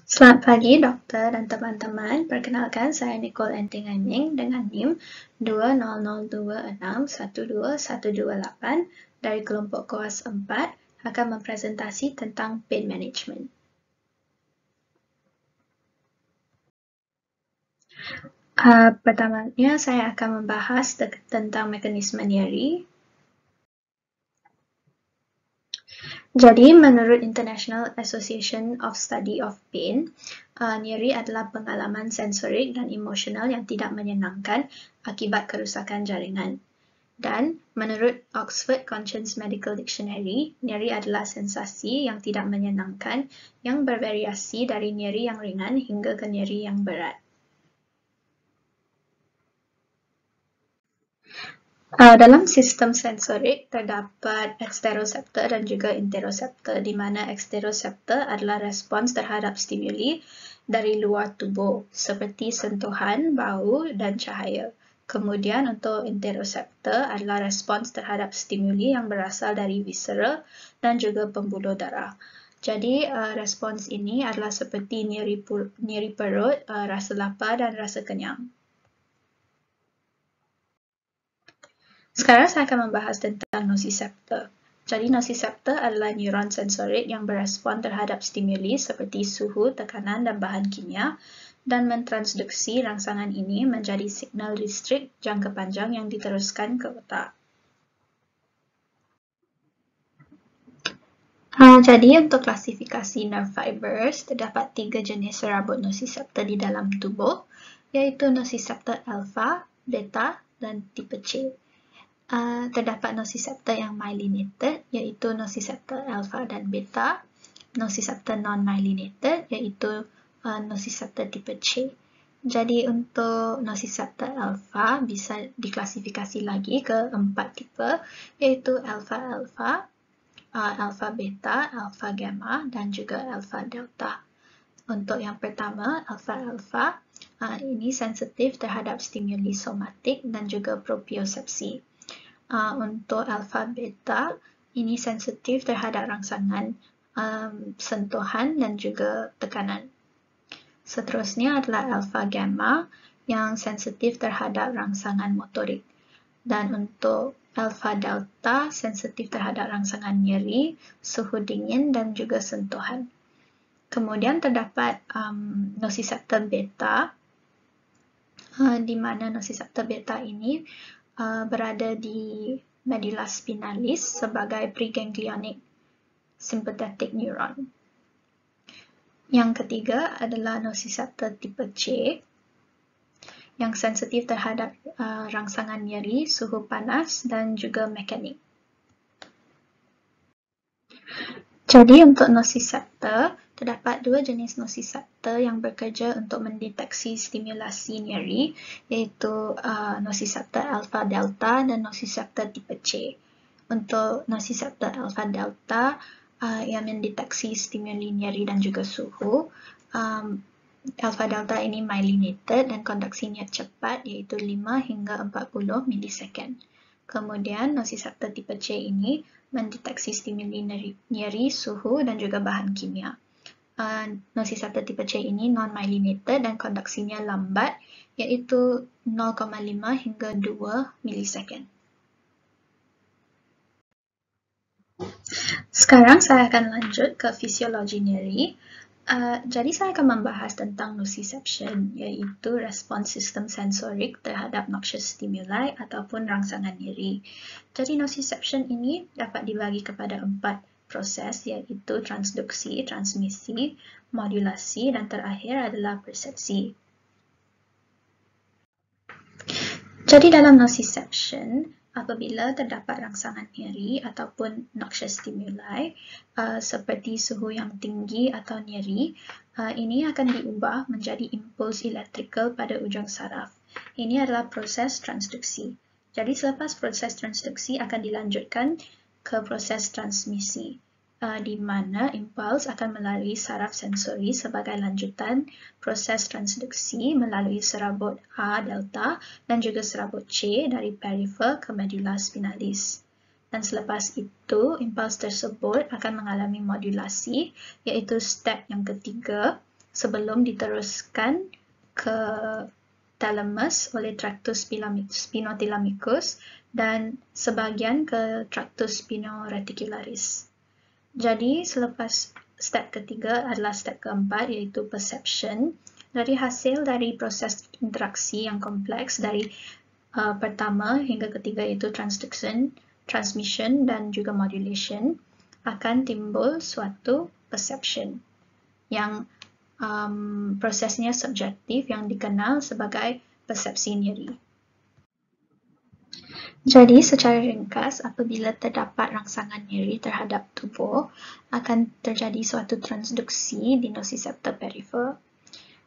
Selamat pagi, dokter dan teman-teman. Perkenalkan, saya Nicole Enting Aiming dengan NIM 20026121128 dari kelompok KOAS 4 akan mempresentasi tentang pain management. Pertamanya, saya akan membahas tentang mekanisme nyeri. Jadi, menurut International Association of Study of Pain, nyeri adalah pengalaman sensorik dan emosional yang tidak menyenangkan akibat kerusakan jaringan. Dan menurut Oxford Conscience Medical Dictionary, nyeri adalah sensasi yang tidak menyenangkan yang bervariasi dari nyeri yang ringan hingga ke nyeri yang berat. Dalam sistem sensorik terdapat eksteroseptor dan juga interoceptor, di mana eksteroseptor adalah respons terhadap stimuli dari luar tubuh seperti sentuhan, bau, dan cahaya. Kemudian untuk interoceptor adalah respons terhadap stimuli yang berasal dari visceral dan juga pembuluh darah. Jadi respons ini adalah seperti nyeri perut, rasa lapar dan rasa kenyang. Sekarang saya akan membahas tentang nociceptor. Jadi nociceptor adalah neuron sensorik yang berespon terhadap stimuli seperti suhu, tekanan, dan bahan kimia dan mentransduksi rangsangan ini menjadi signal listrik jangka panjang yang diteruskan ke otak. Jadi untuk klasifikasi nerve fibers, terdapat 3 jenis serabut nociceptor di dalam tubuh, yaitu nociceptor alpha, beta, dan tipe C. Terdapat nociceptor yang myelinated, iaitu nociceptor alpha dan beta, nociceptor non-myelinated, iaitu nociceptor tipe C. Jadi untuk nociceptor alpha bisa diklasifikasi lagi ke 4 tipe, iaitu alpha-alpha, alpha-beta, alpha-gamma, dan juga alpha-delta. Untuk yang pertama, alpha-alpha, ini sensitif terhadap stimuli somatik dan juga propriosepsi. Untuk alpha-beta, ini sensitif terhadap rangsangan sentuhan dan juga tekanan. Seterusnya adalah alpha-gamma yang sensitif terhadap rangsangan motorik. Dan untuk alpha-delta, sensitif terhadap rangsangan nyeri, suhu dingin, dan juga sentuhan. Kemudian terdapat nociceptor beta, di mana nociceptor beta ini berada di medulla spinalis sebagai preganglionic sympathetic neuron. Yang ketiga adalah nociceptor tipe C yang sensitif terhadap rangsangan nyeri, suhu panas, dan juga mekanik. Jadi untuk nociceptor, terdapat 2 jenis nociceptor yang bekerja untuk mendeteksi stimulasi nyeri, iaitu nociceptor alpha-delta dan nociceptor tipe C. Untuk nociceptor alpha-delta yang mendeteksi stimuli nyeri dan juga suhu, alpha-delta ini myelinated dan konduksinya cepat, iaitu 5 hingga 40 milisecond. Kemudian nociceptor tipe C ini mendeteksi stimuli nyeri, suhu, dan juga bahan kimia. Nociceptor tipe C ini non-myelinated dan konduksinya lambat, iaitu 0,5 hingga 2 milisecond. Sekarang saya akan lanjut ke fisiologi nyeri. Jadi saya akan membahas tentang nociception, yaitu respons sistem sensorik terhadap noxious stimuli ataupun rangsangan nyeri. Jadi nociception ini dapat dibagi kepada 4 proses, yaitu transduksi, transmisi, modulasi, dan terakhir adalah persepsi. Jadi dalam nociception, apabila terdapat rangsangan nyeri ataupun noxious stimuli seperti suhu yang tinggi atau nyeri, ini akan diubah menjadi impuls elektrikal pada ujung saraf. Ini adalah proses transduksi. Jadi selepas proses transduksi akan dilanjutkan ke proses transmisi, di mana impuls akan melalui saraf sensori sebagai lanjutan proses transduksi melalui serabut A delta dan juga serabut C dari perifer ke medulla spinalis. Dan selepas itu, impuls tersebut akan mengalami modulasi, iaitu step yang ketiga, sebelum diteruskan ke thalamus oleh tractus spinothelamicus dan sebahagian ke tractus spinoreticularis. Jadi selepas step ketiga adalah step keempat, iaitu perception. Dari hasil dari proses interaksi yang kompleks dari pertama hingga ketiga, iaitu transduction, transmission dan juga modulation, akan timbul suatu perception yang prosesnya subjektif yang dikenal sebagai persepsi nyeri. Jadi, secara ringkas, apabila terdapat rangsangan nyeri terhadap tubuh, akan terjadi suatu transduksi di nociceptor perifer.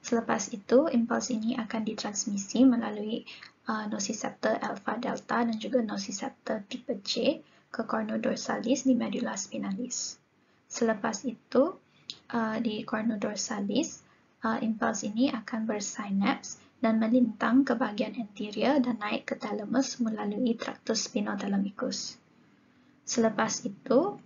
Selepas itu, impuls ini akan ditransmisi melalui nociceptor alpha delta dan juga nociceptor tipe C ke cornu dorsalis di medulla spinalis. Selepas itu, di cornu dorsalis, impuls ini akan bersinaps dan melintang ke bahagian anterior dan naik ke thalamus melalui tractus spinothalamicus. Selepas itu,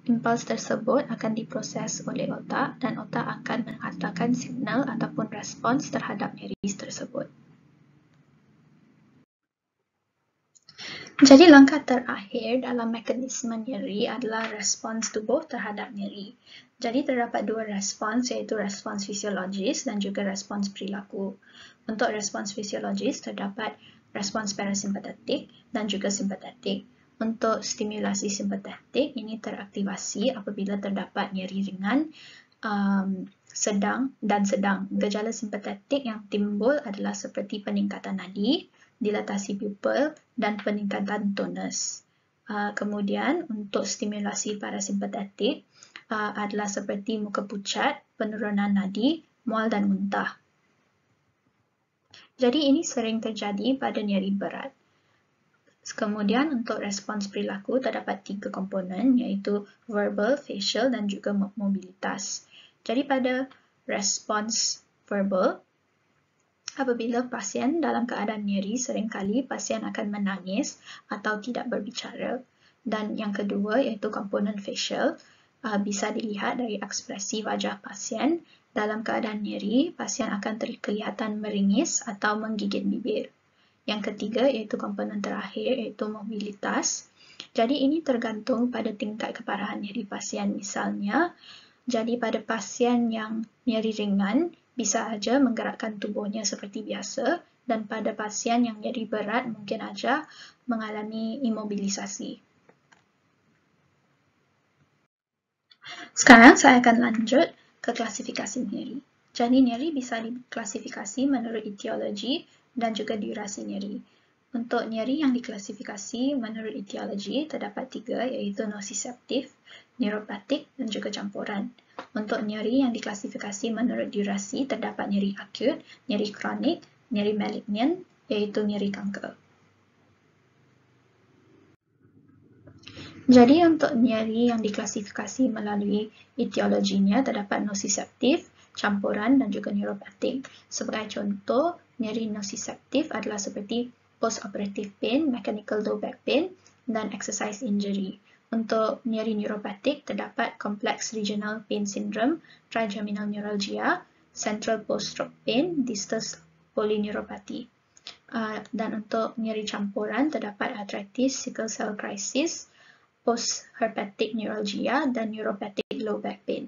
impuls tersebut akan diproses oleh otak dan otak akan menghantarkan signal ataupun respons terhadap nyeri tersebut. Jadi langkah terakhir dalam mekanisme nyeri adalah respons tubuh terhadap nyeri. Jadi terdapat dua respons, iaitu respons fisiologis dan juga respons perilaku. Untuk respons fisiologis terdapat respons parasimpatetik dan juga simpatetik. Untuk stimulasi simpatetik ini teraktivasi apabila terdapat nyeri ringan, sedang dan sedang. Gejala simpatetik yang timbul adalah seperti peningkatan nadi, dilatasi pupil dan peningkatan tonus. Kemudian untuk stimulasi parasimpatetik adalah seperti muka pucat, penurunan nadi, mual dan muntah. Jadi ini sering terjadi pada nyeri berat. Kemudian untuk respons perilaku terdapat 3 komponen, iaitu verbal, facial dan juga mobilitas. Jadi pada respons verbal, apabila pasien dalam keadaan nyeri, seringkali pasien akan menangis atau tidak berbicara. Dan yang kedua iaitu komponen facial, bisa dilihat dari ekspresi wajah pasien. Dalam keadaan nyeri, pasien akan kelihatan meringis atau menggigit bibir. Yang ketiga iaitu komponen terakhir, iaitu mobilitas. Jadi ini tergantung pada tingkat keparahan nyeri pasien. Misalnya, jadi pada pasien yang nyeri ringan, bisa saja menggerakkan tubuhnya seperti biasa, dan pada pasien yang nyeri berat mungkin saja mengalami imobilisasi. Sekarang saya akan lanjut ke klasifikasi nyeri. Jadi nyeri bisa diklasifikasi menurut etiologi dan juga durasi nyeri. Untuk nyeri yang diklasifikasi menurut etiologi terdapat 3, iaitu nociceptif, neuropatik dan juga campuran. Untuk nyeri yang diklasifikasi menurut durasi terdapat nyeri akut, nyeri kronik, nyeri malignan, iaitu nyeri kanker. Jadi untuk nyeri yang diklasifikasi melalui etiologinya terdapat nociceptif, campuran dan juga neuropatik. Sebagai contoh, nyeri nociceptif adalah seperti post-operative pain, mechanical low back pain dan exercise injury. Untuk nyeri neuropatik terdapat complex regional pain syndrome, trigeminal neuralgia, central post-stroke pain, distal polyneuropathy. Dan untuk nyeri campuran terdapat arthritis, sickle cell crisis, post-herpetic neuralgia dan neuropathic low back pain.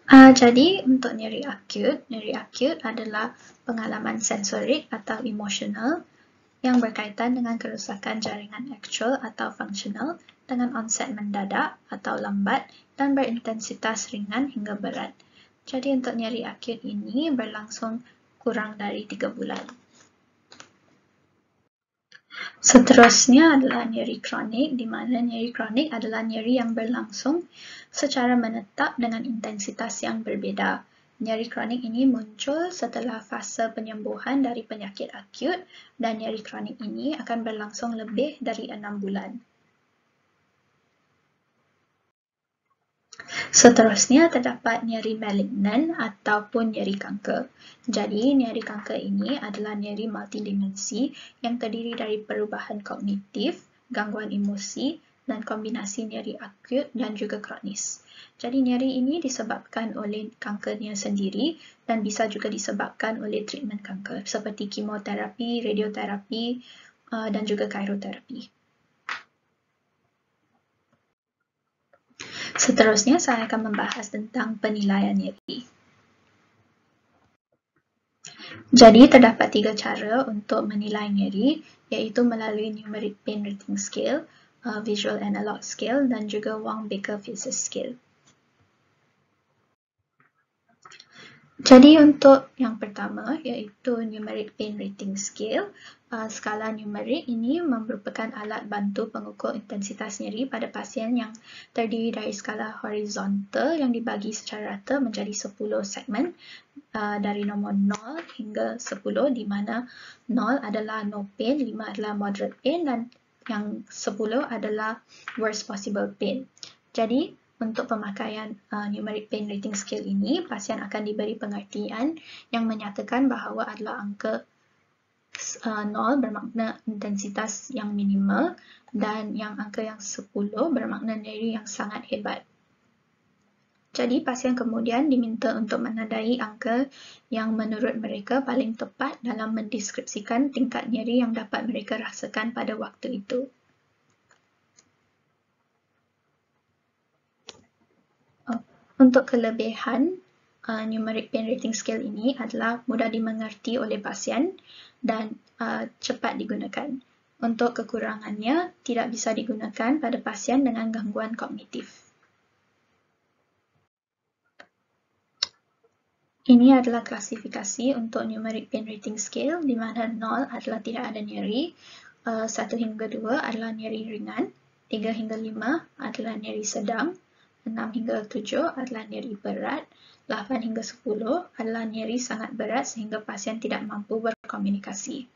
Jadi untuk nyeri akut adalah pengalaman sensorik atau emosional yang berkaitan dengan kerusakan jaringan actual atau fungsional dengan onset mendadak atau lambat dan berintensitas ringan hingga berat. Jadi untuk nyeri akut ini berlangsung kurang dari 3 bulan. Seterusnya adalah nyeri kronik, di mana nyeri kronik adalah nyeri yang berlangsung secara menetap dengan intensitas yang berbeza. Nyeri kronik ini muncul setelah fase penyembuhan dari penyakit akut dan nyeri kronik ini akan berlangsung lebih dari 6 bulan. Seterusnya terdapat nyeri malignan ataupun nyeri kanker. Jadi nyeri kanker ini adalah nyeri multidimensi yang terdiri dari perubahan kognitif, gangguan emosi, dan kombinasi nyeri akut dan juga kronis. Jadi nyeri ini disebabkan oleh kankernya sendiri dan bisa juga disebabkan oleh treatment kanker seperti kemoterapi, radioterapi dan juga chiroterapi. Seterusnya saya akan membahas tentang penilaian nyeri. Jadi terdapat 3 cara untuk menilai nyeri, iaitu melalui Numeric Pain Rating Scale, Visual Analog Scale dan juga Wong-Baker-Fisher Scale. Jadi untuk yang pertama iaitu Numeric Pain Rating Scale. Skala numerik ini merupakan alat bantu pengukur intensitas nyeri pada pasien yang terdiri dari skala horizontal yang dibagi secara rata menjadi 10 segmen dari nombor 0 hingga 10, di mana 0 adalah no pain, 5 adalah moderate pain dan yang 10 adalah worst possible pain. Jadi untuk pemakaian Numeric Pain Rating Scale ini, pasien akan diberi pengertian yang menyatakan bahawa adalah angka 0 bermakna intensitas yang minimal dan yang angka yang 10 bermakna nyeri yang sangat hebat. Jadi pasien kemudian diminta untuk menandai angka yang menurut mereka paling tepat dalam mendeskripsikan tingkat nyeri yang dapat mereka rasakan pada waktu itu. Untuk kelebihan Numeric Pain Rating Scale ini adalah mudah dimengerti oleh pasien dan cepat digunakan. Untuk kekurangannya, tidak bisa digunakan pada pasien dengan gangguan kognitif. Ini adalah klasifikasi untuk Numeric Pain Rating Scale, di mana 0 adalah tidak ada nyeri, 1 hingga 2 adalah nyeri ringan, 3 hingga 5 adalah nyeri sedang, 6 hingga 7 adalah nyeri berat, 8 hingga 10 adalah nyeri sangat berat sehingga pasien tidak mampu berkomunikasi.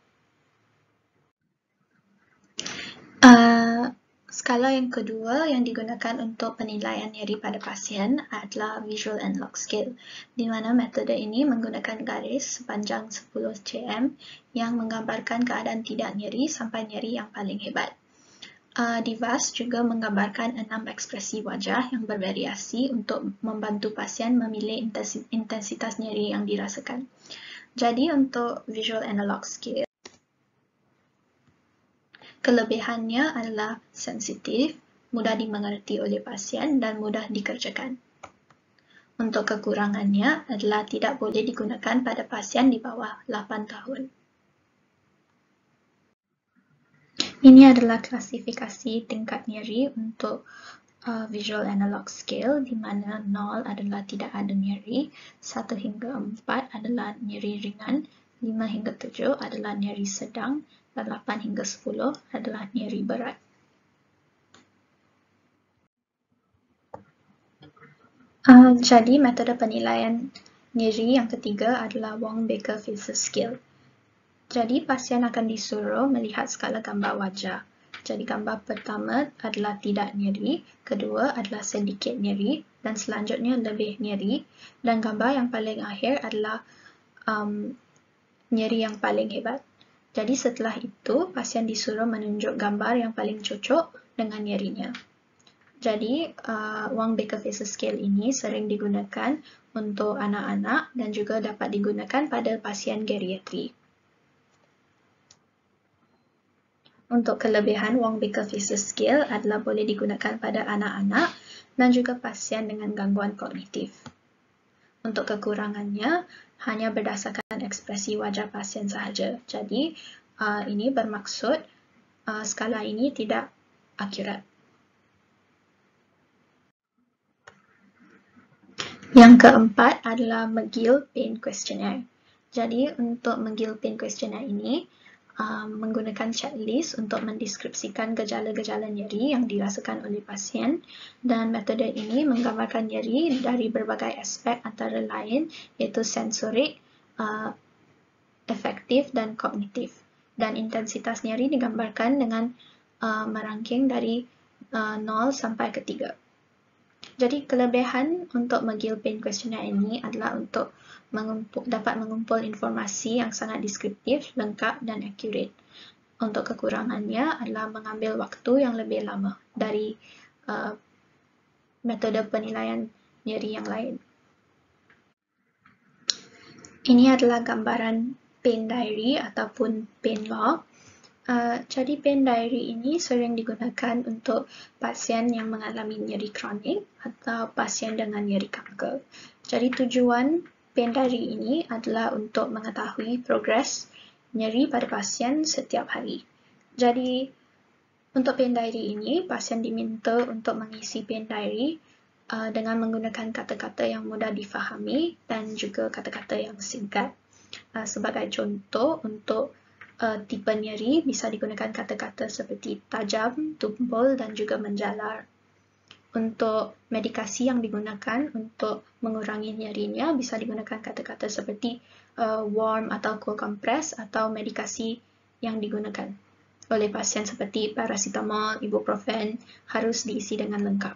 Skala yang kedua yang digunakan untuk penilaian nyeri pada pasien adalah Visual Analog Scale, di mana metode ini menggunakan garis sepanjang 10 cm yang menggambarkan keadaan tidak nyeri sampai nyeri yang paling hebat. DVAS juga menggambarkan 6 ekspresi wajah yang bervariasi untuk membantu pasien memilih intensitas nyeri yang dirasakan. Jadi untuk Visual Analog Scale, kelebihannya adalah sensitif, mudah dimengerti oleh pasien dan mudah dikerjakan. Untuk kekurangannya adalah tidak boleh digunakan pada pasien di bawah 8 tahun. Ini adalah klasifikasi tingkat nyeri untuk Visual Analog Scale, di mana 0 adalah tidak ada nyeri, 1 hingga 4 adalah nyeri ringan, 5 hingga 7 adalah nyeri sedang, dan 8 hingga 10 adalah nyeri berat. Jadi metode penilaian nyeri yang ketiga adalah Wong-Baker-Fisher Scale. Jadi pasien akan disuruh melihat skala gambar wajah. Jadi gambar pertama adalah tidak nyeri, kedua adalah sedikit nyeri, dan selanjutnya lebih nyeri, dan gambar yang paling akhir adalah nyeri yang paling hebat. Jadi setelah itu, pasien disuruh menunjuk gambar yang paling cocok dengan nyerinya. Jadi, Wong-Baker-Fisher Scale ini sering digunakan untuk anak-anak dan juga dapat digunakan pada pasien geriatri. Untuk kelebihan Wong-Baker-Fisher Scale adalah boleh digunakan pada anak-anak dan juga pasien dengan gangguan kognitif. Untuk kekurangannya, hanya berdasarkan ekspresi wajah pasien sahaja. Jadi, ini bermaksud skala ini tidak akurat. Yang keempat adalah McGill Pain Questionnaire. Jadi, untuk McGill Pain Questionnaire ini, menggunakan checklist untuk mendeskripsikan gejala-gejala nyeri yang dirasakan oleh pasien, dan metode ini menggambarkan nyeri dari berbagai aspek antara lain iaitu sensorik, efektif dan kognitif. Dan intensitas nyeri digambarkan dengan merangking dari 0 sampai ke 3. Jadi kelebihan untuk McGill Pain Questionnaire ini adalah untuk dapat mengumpul informasi yang sangat deskriptif, lengkap dan akurat. Untuk kekurangannya adalah mengambil waktu yang lebih lama. dari metode penilaian nyeri yang lain. Ini adalah gambaran pain diary ataupun pain log. Jadi pain diary ini sering digunakan untuk pasien yang mengalami nyeri kronik atau pasien dengan nyeri kanker. Jadi tujuan pain diary ini adalah untuk mengetahui progres nyeri pada pasien setiap hari. Jadi untuk pain diary ini, pasien diminta untuk mengisi pain diary dengan menggunakan kata-kata yang mudah difahami dan juga kata-kata yang singkat. Sebagai contoh, untuk tipe nyeri bisa digunakan kata-kata seperti tajam, tumpul dan juga menjalar. Untuk medikasi yang digunakan untuk mengurangi nyerinya bisa digunakan kata-kata seperti warm atau cold compress atau medikasi yang digunakan oleh pasien seperti paracetamol, ibuprofen harus diisi dengan lengkap.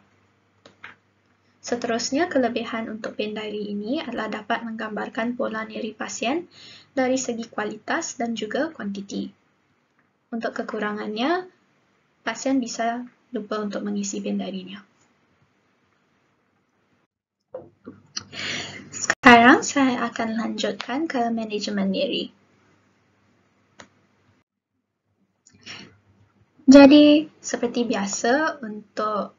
Seterusnya, kelebihan untuk pain diary ini adalah dapat menggambarkan pola nyeri pasien dari segi kualitas dan juga kuantiti. Untuk kekurangannya, pasien bisa lupa untuk mengisi pain diary-nya. Sekarang saya akan lanjutkan ke manajemen nyeri. Jadi, seperti biasa untuk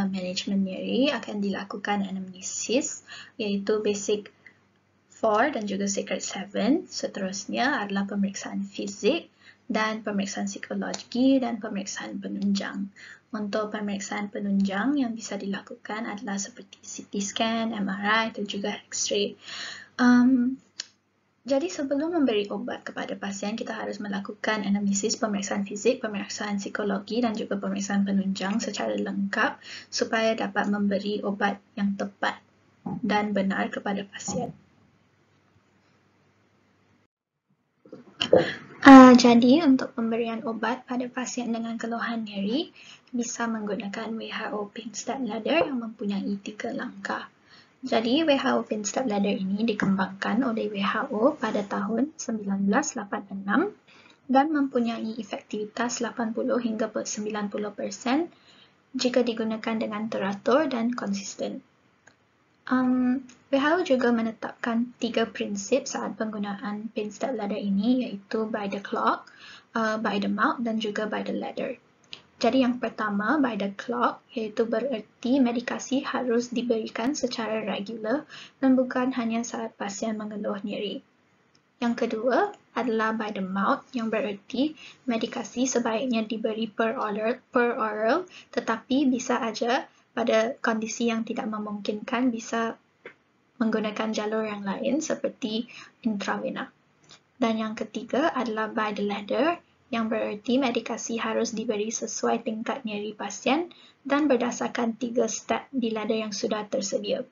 manajemen nyeri akan dilakukan anamnesis, iaitu basic 4 dan juga secret 7. Seterusnya adalah pemeriksaan fizik dan pemeriksaan psikologi dan pemeriksaan penunjang. Untuk pemeriksaan penunjang yang bisa dilakukan adalah seperti CT scan, MRI dan juga X-ray. Jadi sebelum memberi obat kepada pasien, kita harus melakukan anamnesis, pemeriksaan fizik, pemeriksaan psikologi dan juga pemeriksaan penunjang secara lengkap supaya dapat memberi obat yang tepat dan benar kepada pasien. Jadi untuk pemberian obat pada pasien dengan keluhan nyeri bisa menggunakan WHO Pain Step Ladder yang mempunyai 3 langkah. Jadi WHO Pain Step Ladder ini dikembangkan oleh WHO pada tahun 1986 dan mempunyai efektivitas 80 hingga 90% jika digunakan dengan teratur dan konsisten. WHO juga menetapkan 3 prinsip saat penggunaan Pain Step Ladder ini, iaitu by the clock, by the mouth dan juga by the ladder. Jadi yang pertama, by the clock, iaitu bererti medikasi harus diberikan secara regular dan bukan hanya saat pasien mengeluh nyeri. Yang kedua adalah by the mouth, yang bererti medikasi sebaiknya diberi per oral, tetapi bisa aja pada kondisi yang tidak memungkinkan bisa menggunakan jalur yang lain seperti intravena. Dan yang ketiga adalah by the ladder, yang bererti medikasi harus diberi sesuai tingkat nyeri pasien dan berdasarkan 3 step di ladder yang sudah tersedia.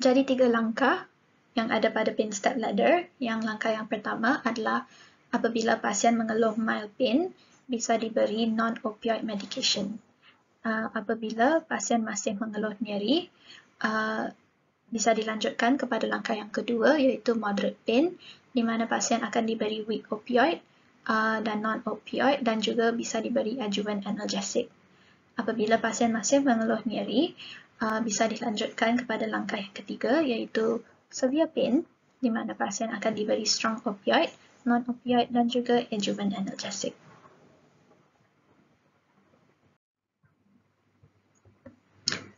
Jadi 3 langkah yang ada pada Pain Step Ladder. Yang langkah yang pertama adalah apabila pasien mengeluh mild pain, bisa diberi non-opioid medication. Apabila pasien masih mengeluh nyeri, bisa dilanjutkan kepada langkah yang kedua, iaitu moderate pain, di mana pasien akan diberi weak opioid dan non-opioid dan juga bisa diberi adjuvant analgesic. Apabila pasien masih mengeluh nyeri, bisa dilanjutkan kepada langkah yang ketiga, iaitu severe pain, di mana pasien akan diberi strong opioid, non-opioid dan juga adjuvant analgesic.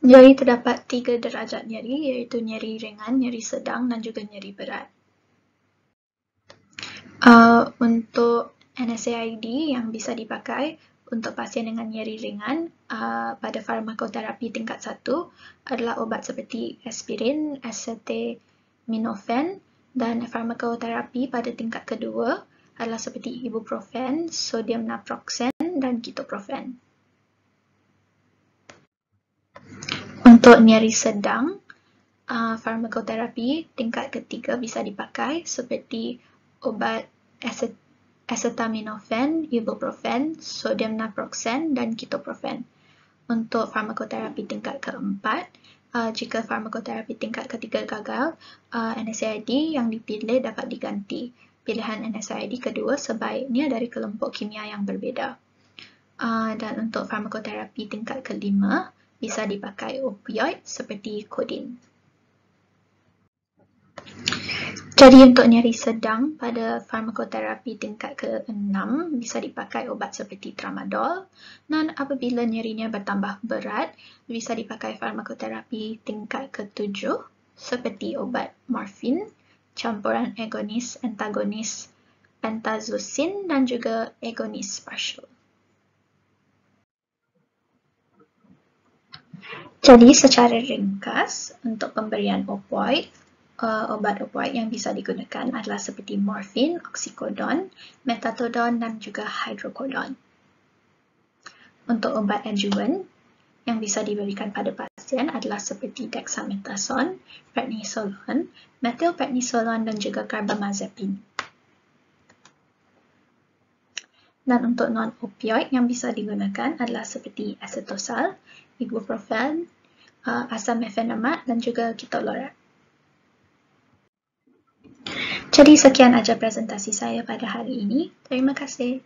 Jadi terdapat 3 derajat nyeri, iaitu nyeri ringan, nyeri sedang dan juga nyeri berat. Untuk NSAID yang bisa dipakai untuk pasien dengan nyeri ringan pada farmakoterapi tingkat 1 adalah obat seperti aspirin, acetaminophen, dan farmakoterapi pada tingkat kedua adalah seperti ibuprofen, sodium naproxen, dan ketoprofen. Untuk nyeri sedang, farmakoterapi tingkat ketiga bisa dipakai seperti obat acetaminophen, ibuprofen, sodium naproxen, dan ketoprofen. Untuk farmakoterapi tingkat keempat, jika farmakoterapi tingkat ketiga gagal, NSAID yang dipilih dapat diganti. Pilihan NSAID kedua sebaiknya dari kelompok kimia yang berbeza. Dan untuk farmakoterapi tingkat kelima, bisa dipakai opioid seperti kodin. Jadi untuk nyeri sedang pada farmakoterapi tingkat ke-6 bisa dipakai ubat seperti tramadol, dan apabila nyerinya bertambah berat bisa dipakai farmakoterapi tingkat ke-7 seperti obat morfin, campuran agonis, antagonis, pentazocin dan juga agonis partial. Jadi secara ringkas untuk pemberian opioid, obat opioid yang bisa digunakan adalah seperti morfin, oxycodone, metatodon dan juga hydrocodone. Untuk obat adjuvan yang bisa diberikan pada pasien adalah seperti dexamethasone, prednisolone, methylprednisolone dan juga carbamazepine. Dan untuk non-opioid yang bisa digunakan adalah seperti acetosal, ibuprofen, asam mefenamate dan juga ketorolac. Jadi sekian aja presentasi saya pada hari ini. Terima kasih.